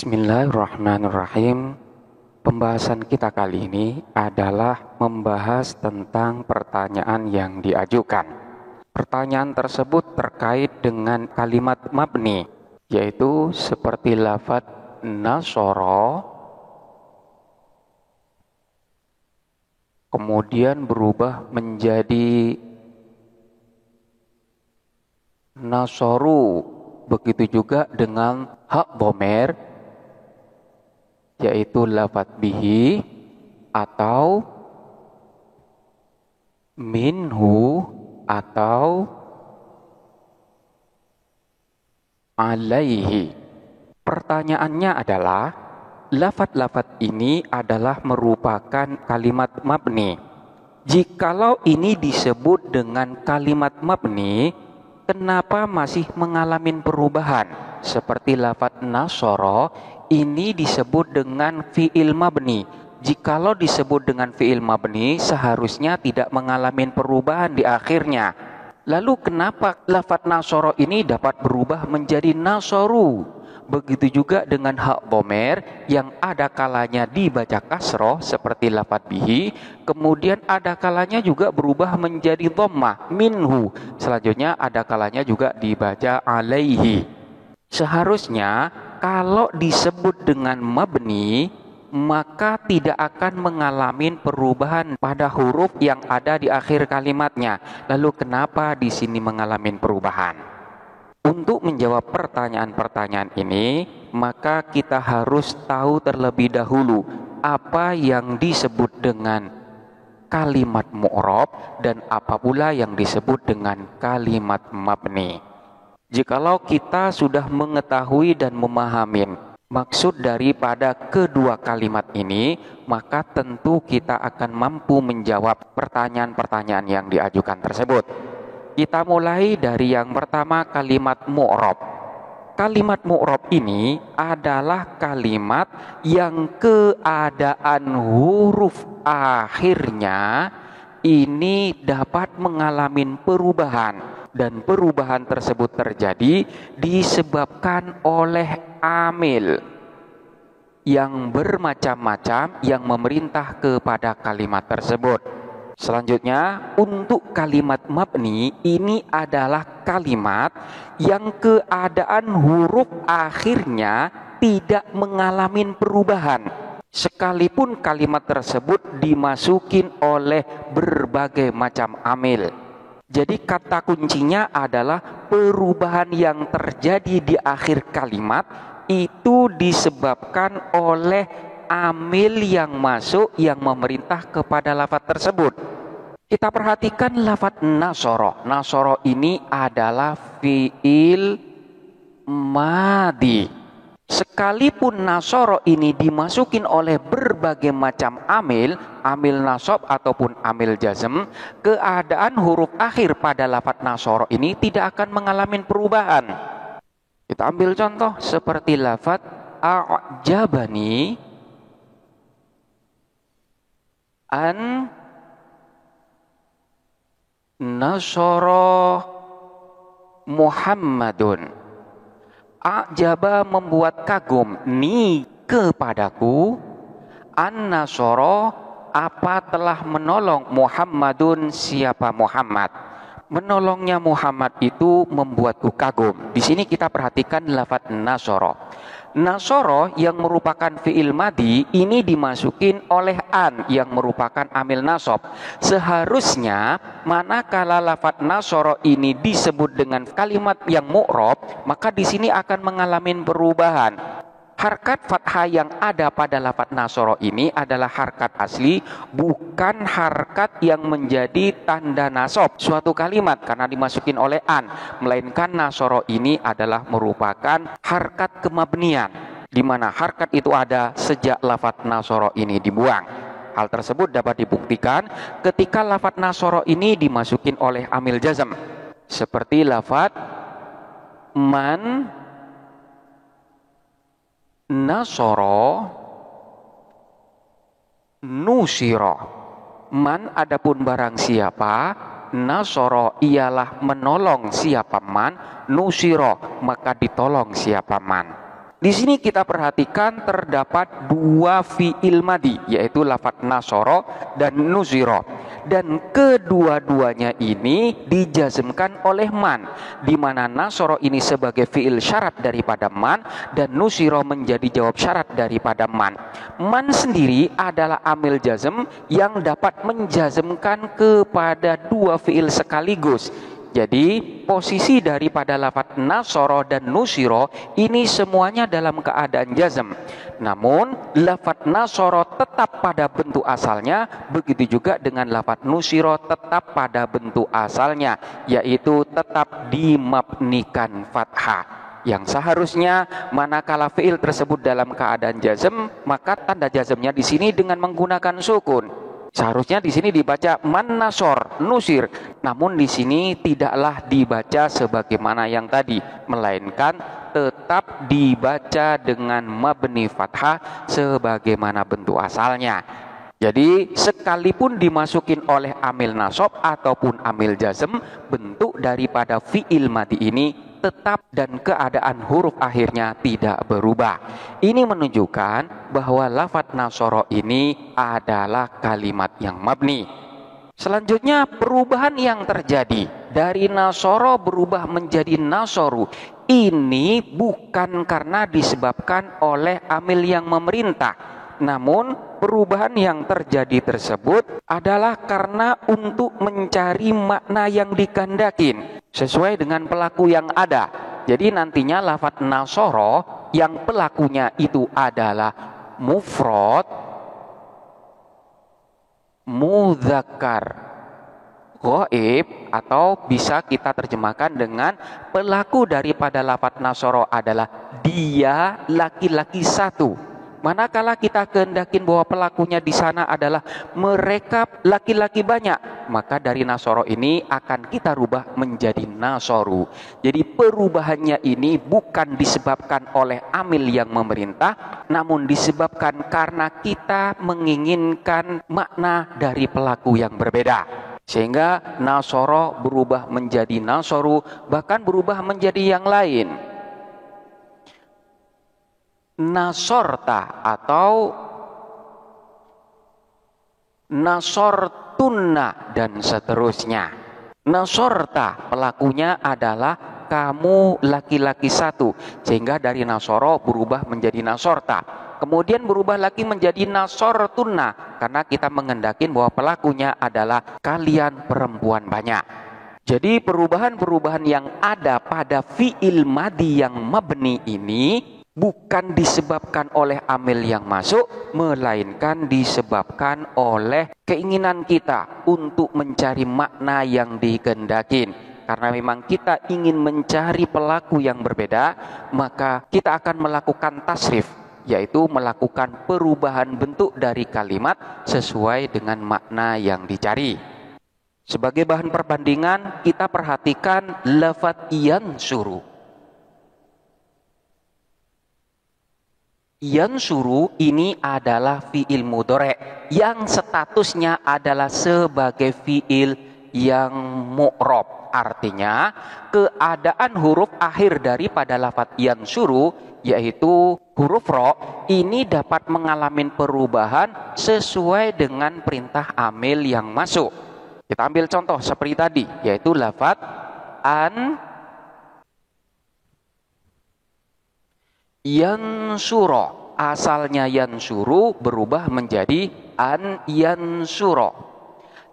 Bismillahirrahmanirrahim. Pembahasan kita kali ini adalah membahas tentang pertanyaan yang diajukan. Pertanyaan tersebut terkait dengan kalimat mabni, yaitu seperti lafaz nasoro, kemudian berubah menjadi nasoru. Begitu juga dengan hak bomer, yaitu lafaz bihi atau minhu atau alaihi. Pertanyaannya adalah, lafaz-lafaz ini adalah merupakan kalimat mabni. Jikalau ini disebut dengan kalimat mabni, kenapa masih mengalami perubahan? Seperti lafaz nasoro ini disebut dengan fi'il mabni. Jikalau disebut dengan fi'il mabni, seharusnya tidak mengalami perubahan di akhirnya. Lalu kenapa lafaz nasoro ini dapat berubah menjadi nasoru? Begitu juga dengan hak bomer yang ada kalanya dibaca kasroh seperti lafaz bihi, kemudian ada kalanya juga berubah menjadi dhammah minhu, selanjutnya ada kalanya juga dibaca alaihi. Seharusnya kalau disebut dengan mabni, maka tidak akan mengalami perubahan pada huruf yang ada di akhir kalimatnya. Lalu kenapa di sini mengalami perubahan? Untuk menjawab pertanyaan-pertanyaan ini, maka kita harus tahu terlebih dahulu apa yang disebut dengan kalimat mu'rab dan apa pula yang disebut dengan kalimat mabni. Jikalau kita sudah mengetahui dan memahami maksud daripada kedua kalimat ini, maka tentu kita akan mampu menjawab pertanyaan-pertanyaan yang diajukan tersebut. Kita mulai dari yang pertama, kalimat mu'rab. Kalimat mu'rab ini adalah kalimat yang keadaan huruf akhirnya ini dapat mengalami perubahan. Dan perubahan tersebut terjadi disebabkan oleh amil yang bermacam-macam yang memerintah kepada kalimat tersebut. Selanjutnya, untuk kalimat mabni ini adalah kalimat yang keadaan huruf akhirnya tidak mengalami perubahan, sekalipun kalimat tersebut dimasukin oleh berbagai macam amil. Jadi kata kuncinya adalah perubahan yang terjadi di akhir kalimat itu disebabkan oleh amil yang masuk yang memerintah kepada lafaz tersebut. Kita perhatikan lafaz nasoro. Nasoro ini adalah fi'il madi. Sekalipun nasoro ini dimasukin oleh berbagai macam amil nasab ataupun amil jazm, keadaan huruf akhir pada lafaz nasoro ini tidak akan mengalami perubahan. Kita ambil contoh seperti lafaz a'jabani an nasara Muhammadun. A'jaba membuat kagum, ni kepadaku, an nasara apa telah menolong, Muhammadun siapa Muhammad. Menolongnya Muhammad itu membuatku kagum. Di sini kita perhatikan lafaz nasara. Nasoro yang merupakan fi'il madi ini dimasukin oleh an yang merupakan amil nasab. Seharusnya manakala lafaz nasoro ini disebut dengan kalimat yang mu'rab, maka di sini akan mengalami perubahan. Harkat fathah yang ada pada lafaz nasoro ini adalah harkat asli, bukan harkat yang menjadi tanda nasab suatu kalimat karena dimasukin oleh an, melainkan nasoro ini adalah merupakan harkat kemabnian, di mana harkat itu ada sejak lafaz nasoro ini dibuang. Hal tersebut dapat dibuktikan ketika lafaz nasoro ini dimasukin oleh amil jazm, seperti lafaz man nasoro nusiro. Man adapun barang siapa, nasoro ialah menolong siapa man, nusiro maka ditolong siapa man. Di sini kita perhatikan terdapat dua fi'il madi, yaitu lafadz nasoro dan nusiro. Dan kedua-duanya ini dijazmkan oleh man, di mana nasoro ini sebagai fi'il syarat daripada man dan nusiro menjadi jawab syarat daripada man. Man sendiri adalah amil jazm yang dapat menjazmkan kepada dua fi'il sekaligus. Jadi posisi daripada lafadz nasoro dan nusiro ini semuanya dalam keadaan jazm. Namun lafadz nasoro tetap pada bentuk asalnya, begitu juga dengan lafadz nusiro tetap pada bentuk asalnya, yaitu tetap dimabnikan fathah. Yang seharusnya manakala fi'il tersebut dalam keadaan jazm, maka tanda jazmnya di sini dengan menggunakan sukun. Seharusnya di sini dibaca man nasor nusir, namun di sini tidaklah dibaca sebagaimana yang tadi, melainkan tetap dibaca dengan mabni fathah sebagaimana bentuk asalnya. Jadi sekalipun dimasukin oleh amil nasab ataupun amil jazm, bentuk daripada fi'il madi ini tetap dan keadaan huruf akhirnya tidak berubah. Ini menunjukkan bahwa lafadz nasoro ini adalah kalimat yang mabni. Selanjutnya perubahan yang terjadi dari nasoro berubah menjadi nasoru. Ini bukan karena disebabkan oleh amil yang memerintah, namun perubahan yang terjadi tersebut adalah karena untuk mencari makna yang dikandakin sesuai dengan pelaku yang ada. Jadi nantinya lafadz nasoro yang pelakunya itu adalah mufrad, mudzakkar, ghaib, atau bisa kita terjemahkan dengan pelaku daripada lafadz nasoro adalah dia laki-laki satu. Manakala kita kehendakin bahwa pelakunya di sana adalah mereka laki-laki banyak, maka dari nasoro ini akan kita rubah menjadi nasoru. Jadi perubahannya ini bukan disebabkan oleh amil yang memerintah, namun disebabkan karena kita menginginkan makna dari pelaku yang berbeda. Sehingga nasoro berubah menjadi nasoru, bahkan berubah menjadi yang lain. Nasorta atau nasortunna dan seterusnya. Nasorta pelakunya adalah kamu laki-laki satu, sehingga dari nasoro berubah menjadi nasorta. Kemudian berubah lagi menjadi nasortunna karena kita menghendakin bahwa pelakunya adalah kalian perempuan banyak. Jadi perubahan-perubahan yang ada pada fi'il madi yang mabni ini bukan disebabkan oleh amil yang masuk, melainkan disebabkan oleh keinginan kita untuk mencari makna yang dikehendakin. Karena memang kita ingin mencari pelaku yang berbeda, maka kita akan melakukan tasrif, yaitu melakukan perubahan bentuk dari kalimat sesuai dengan makna yang dicari. Sebagai bahan perbandingan, kita perhatikan lafadz yansuru. Yansuru ini adalah fi'il mudhari' yang statusnya adalah sebagai fi'il yang mu'rab. Artinya keadaan huruf akhir daripada lafadz yansuru, yaitu huruf ro, ini dapat mengalami perubahan sesuai dengan perintah amil yang masuk. Kita ambil contoh seperti tadi, yaitu lafadz an yansuro. Asalnya yansuru berubah menjadi an yansuro.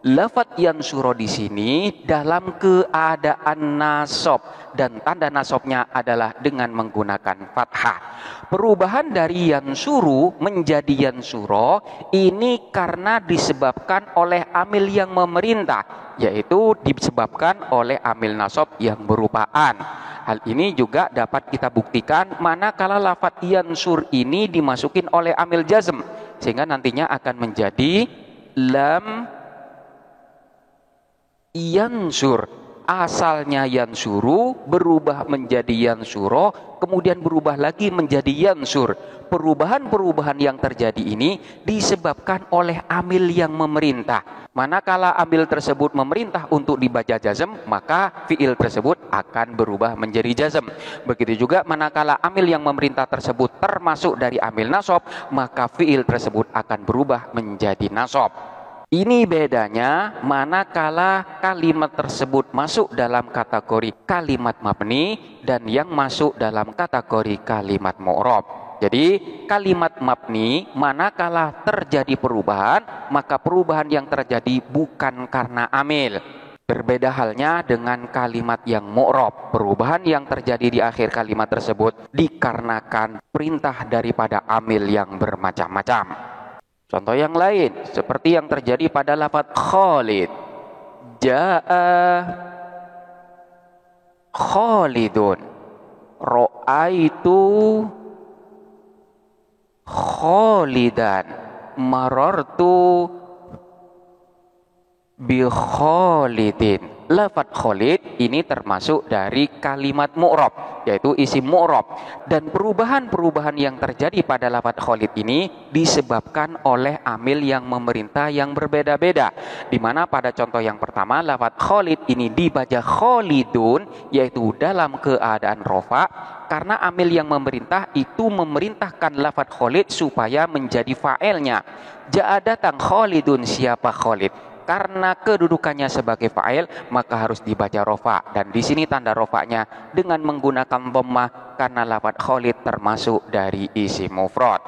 Lafadz yansuro di sini dalam keadaan nasab dan tanda nasabnya adalah dengan menggunakan fathah. Perubahan dari yansuru menjadi yansuro ini karena disebabkan oleh amil yang memerintah, yaitu disebabkan oleh amil nasab yang berupa an. Hal ini juga dapat kita buktikan manakala lafadz yansur ini dimasukin oleh amil jazm, sehingga nantinya akan menjadi lam yansur. Asalnya yansuru berubah menjadi yansuro, kemudian berubah lagi menjadi yansur. Perubahan-perubahan yang terjadi ini disebabkan oleh amil yang memerintah. Manakala amil tersebut memerintah untuk dibaca jazm, maka fiil tersebut akan berubah menjadi jazm. Begitu juga manakala amil yang memerintah tersebut termasuk dari amil nasab, maka fiil tersebut akan berubah menjadi nasab. Ini bedanya manakala kalimat tersebut masuk dalam kategori kalimat mabni dan yang masuk dalam kategori kalimat mu'rab. Jadi kalimat mabni manakala terjadi perubahan, maka perubahan yang terjadi bukan karena amil. Berbeda halnya dengan kalimat yang mu'rab. Perubahan yang terjadi di akhir kalimat tersebut dikarenakan perintah daripada amil yang bermacam-macam. Contoh yang lain seperti yang terjadi pada lafaz Khalid. Ja'a Khalidun. Ra'aitu Khalidan. Marartu bi Khalidin. Lafaz Khalid ini termasuk dari kalimat mu'rab, yaitu isim mu'rab. Dan perubahan-perubahan yang terjadi pada lafaz Khalid ini disebabkan oleh amil yang memerintah yang berbeda-beda. Di mana pada contoh yang pertama lafaz Khalid ini dibaca Khalidun, yaitu dalam keadaan rofa, karena amil yang memerintah itu memerintahkan lafaz Khalid supaya menjadi fa'ilnya. Ja'a datang Khalidun, siapa Khalid? Karena kedudukannya sebagai fa'il, maka harus dibaca rofa. Dan di sini tanda rofanya dengan menggunakan dhammah karena lafaz Khalid termasuk dari isim mufrad.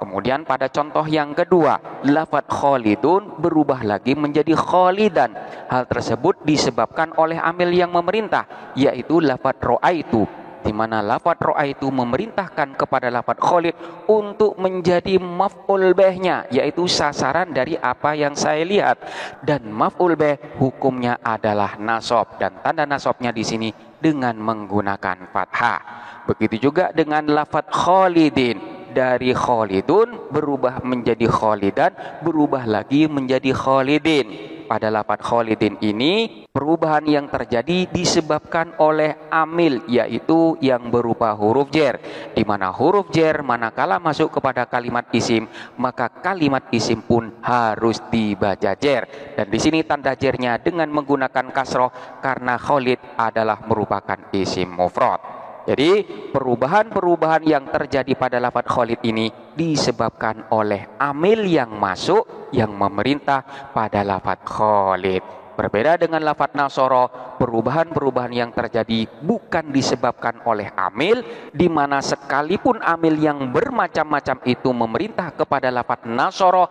Kemudian pada contoh yang kedua, lafaz Khalidun berubah lagi menjadi Khalidan. Hal tersebut disebabkan oleh amil yang memerintah, yaitu lafaz ra'aitu, di mana lafaz ra'aitu memerintahkan kepada lafaz Khalid untuk menjadi maf'ul bihnya, yaitu sasaran dari apa yang saya lihat. Dan maf'ul bih hukumnya adalah nasab, dan tanda nasabnya di sini dengan menggunakan fathah. Begitu juga dengan lafaz Khalidin, dari Khalidun berubah menjadi Khalidan, berubah lagi menjadi Khalidin. Pada lafaz Khalidin ini perubahan yang terjadi disebabkan oleh amil, yaitu yang berupa huruf jer, di mana huruf jer manakala masuk kepada kalimat isim, maka kalimat isim pun harus dibaca jer. Dan di sini tanda jernya dengan menggunakan kasroh karena Khalid adalah merupakan isim mufrad. Jadi perubahan-perubahan yang terjadi pada lafaz Khalid ini disebabkan oleh amil yang masuk yang memerintah pada lafaz Khalid. Berbeda dengan lafaz Nasara, perubahan-perubahan yang terjadi bukan disebabkan oleh amil, di mana sekalipun amil yang bermacam-macam itu memerintah kepada lafaz Nasara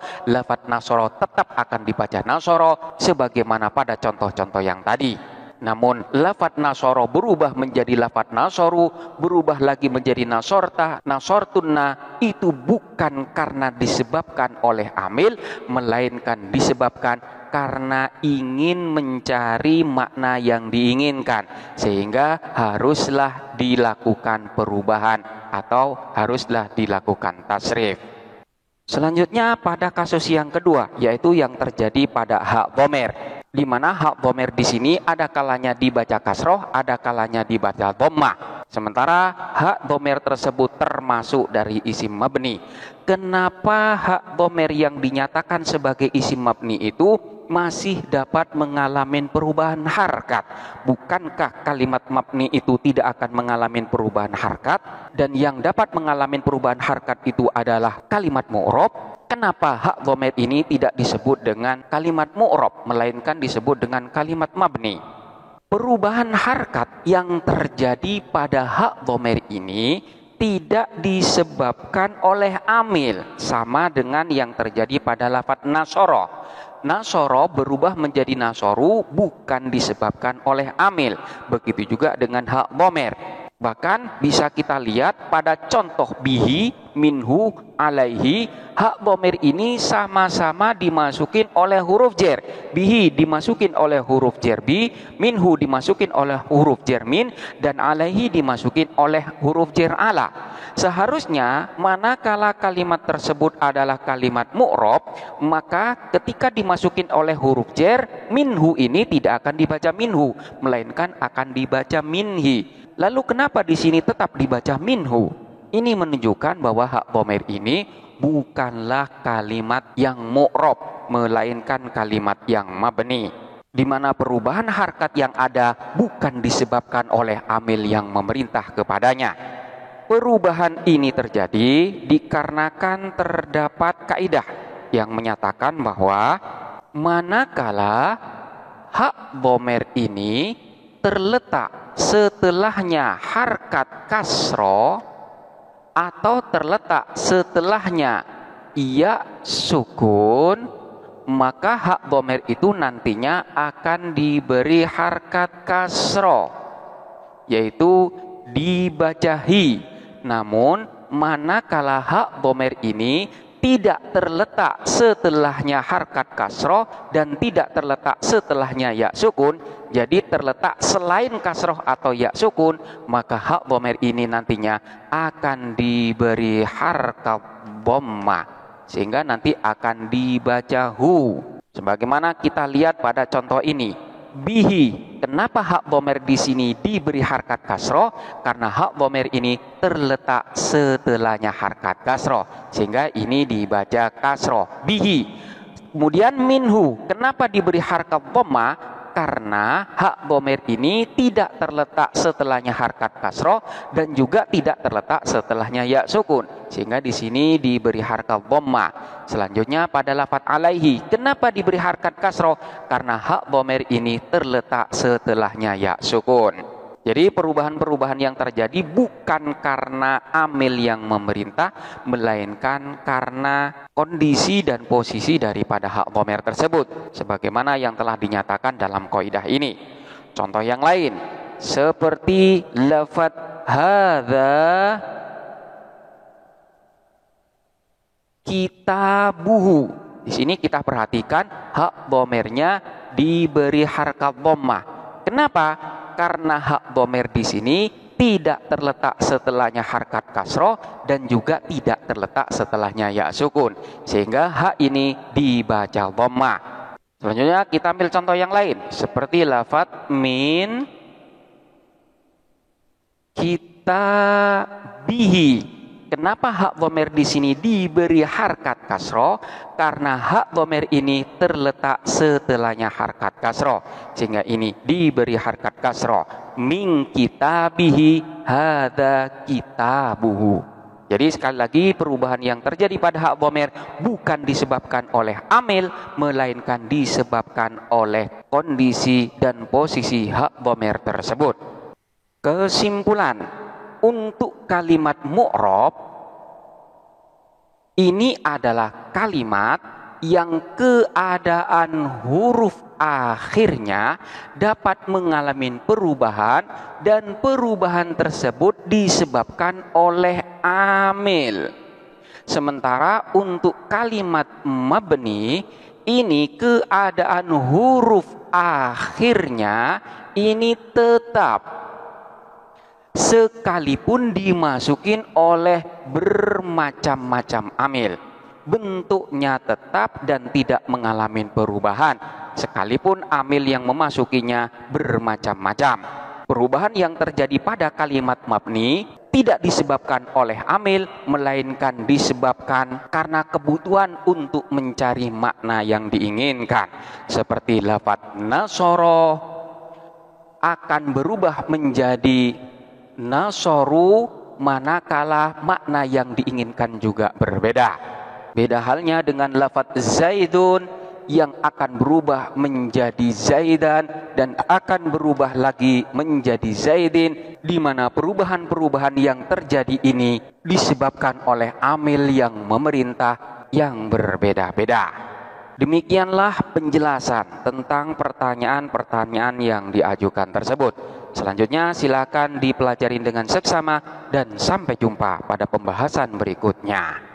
tetap akan dibaca Nasara sebagaimana pada contoh-contoh yang tadi. Namun lafaz nasoro berubah menjadi lafaz nasoru, berubah lagi menjadi nasorta, nasortunna, itu bukan karena disebabkan oleh amil, melainkan disebabkan karena ingin mencari makna yang diinginkan, sehingga haruslah dilakukan perubahan atau haruslah dilakukan tasrif. Selanjutnya pada kasus yang kedua, yaitu yang terjadi pada hak dhamir, di mana hak dhamir di sini ada kalanya dibaca kasroh, ada kalanya dibaca dhammah. Sementara hak dhamir tersebut termasuk dari isim mabni. Kenapa hak dhamir yang dinyatakan sebagai isim mabni itu masih dapat mengalami perubahan harkat? Bukankah kalimat mabni itu tidak akan mengalami perubahan harkat, dan yang dapat mengalami perubahan harkat itu adalah kalimat mu'rab? Kenapa hak dhamir ini tidak disebut dengan kalimat mu'rab, melainkan disebut dengan kalimat mabni? Perubahan harkat yang terjadi pada hak dhamir ini tidak disebabkan oleh amil, sama dengan yang terjadi pada lafaz nasoro. Nasoro berubah menjadi nasoru bukan disebabkan oleh amil. Begitu juga dengan hak dhamir. Bahkan bisa kita lihat pada contoh bihi, minhu, alaihi, hak dhamir ini sama-sama dimasukin oleh huruf jer. Bihi dimasukin oleh huruf jer bi, minhu dimasukin oleh huruf jer min, dan alaihi dimasukin oleh huruf jer ala. Seharusnya manakala kalimat tersebut adalah kalimat mu'rab, maka ketika dimasukin oleh huruf jer, minhu ini tidak akan dibaca minhu, melainkan akan dibaca minhi. Lalu kenapa di sini tetap dibaca minhu? Ini menunjukkan bahwa hak dhamir ini bukanlah kalimat yang mu'rab, melainkan kalimat yang mabni, di mana perubahan harkat yang ada bukan disebabkan oleh amil yang memerintah kepadanya. Perubahan ini terjadi dikarenakan terdapat kaidah yang menyatakan bahwa manakala hak bomer ini terletak setelahnya harkat kasro atau terletak setelahnya ya sukun, maka hak bomer itu nantinya akan diberi harkat kasro, yaitu dibacahi. Namun manakala hak bomer ini tidak terletak setelahnya harkat kasroh dan tidak terletak setelahnya ya sukun, jadi terletak selain kasroh atau ya sukun, maka hak bomer ini nantinya akan diberi harkat bomma, sehingga nanti akan dibaca hu. Sebagaimana kita lihat pada contoh ini, bihi. Kenapa hak bomer di sini diberi harkat kasroh? Karena hak bomer ini terletak setelahnya harkat kasroh, sehingga ini dibaca kasroh, bihi. Kemudian minhu. Kenapa diberi harkat bomma? Karena hak bomer ini tidak terletak setelahnya harkat kasroh dan juga tidak terletak setelahnya ya sukun, sehingga di sini diberi harkat bomma. Selanjutnya pada lafadz alaihi, kenapa diberi harkat kasroh? Karena hak bomer ini terletak setelahnya ya sukun. Jadi perubahan-perubahan yang terjadi bukan karena amil yang memerintah, melainkan karena kondisi dan posisi daripada hak bomer tersebut, sebagaimana yang telah dinyatakan dalam kaidah ini. Contoh yang lain, seperti lafadz hadza kitabuhu. Di sini kita perhatikan hak bomernya diberi harkat dhammah. Kenapa? Karena hak bomer di sini tidak terletak setelahnya harkat kasroh dan juga tidak terletak setelahnya ya sukun, sehingga hak ini dibaca dhammah. Selanjutnya kita ambil contoh yang lain, seperti lafadz min kitabihi. Kenapa hak bomer di sini diberi harkat kasroh? Karena hak bomer ini terletak setelahnya harkat kasroh, sehingga ini diberi harkat kasroh. Min kitabihi hadza kitabuhu. Jadi sekali lagi perubahan yang terjadi pada hak bomer bukan disebabkan oleh amil, melainkan disebabkan oleh kondisi dan posisi hak bomer tersebut. Kesimpulan, untuk kalimat mu'rab ini adalah kalimat yang keadaan huruf akhirnya dapat mengalami perubahan dan perubahan tersebut disebabkan oleh amil. Sementara untuk kalimat mabni ini keadaan huruf akhirnya ini tetap, sekalipun dimasukin oleh bermacam-macam amil, bentuknya tetap dan tidak mengalami perubahan, sekalipun amil yang memasukinya bermacam-macam. Perubahan yang terjadi pada kalimat mabni tidak disebabkan oleh amil, melainkan disebabkan karena kebutuhan untuk mencari makna yang diinginkan. Seperti lafadz nasoro akan berubah menjadi nasoru manakala makna yang diinginkan juga berbeda. Beda halnya dengan lafadz zaidun yang akan berubah menjadi zaidan dan akan berubah lagi menjadi zaidin, di mana perubahan-perubahan yang terjadi ini disebabkan oleh amil yang memerintah yang berbeda-beda. Demikianlah penjelasan tentang pertanyaan-pertanyaan yang diajukan tersebut. Selanjutnya silakan dipelajari dengan seksama dan sampai jumpa pada pembahasan berikutnya.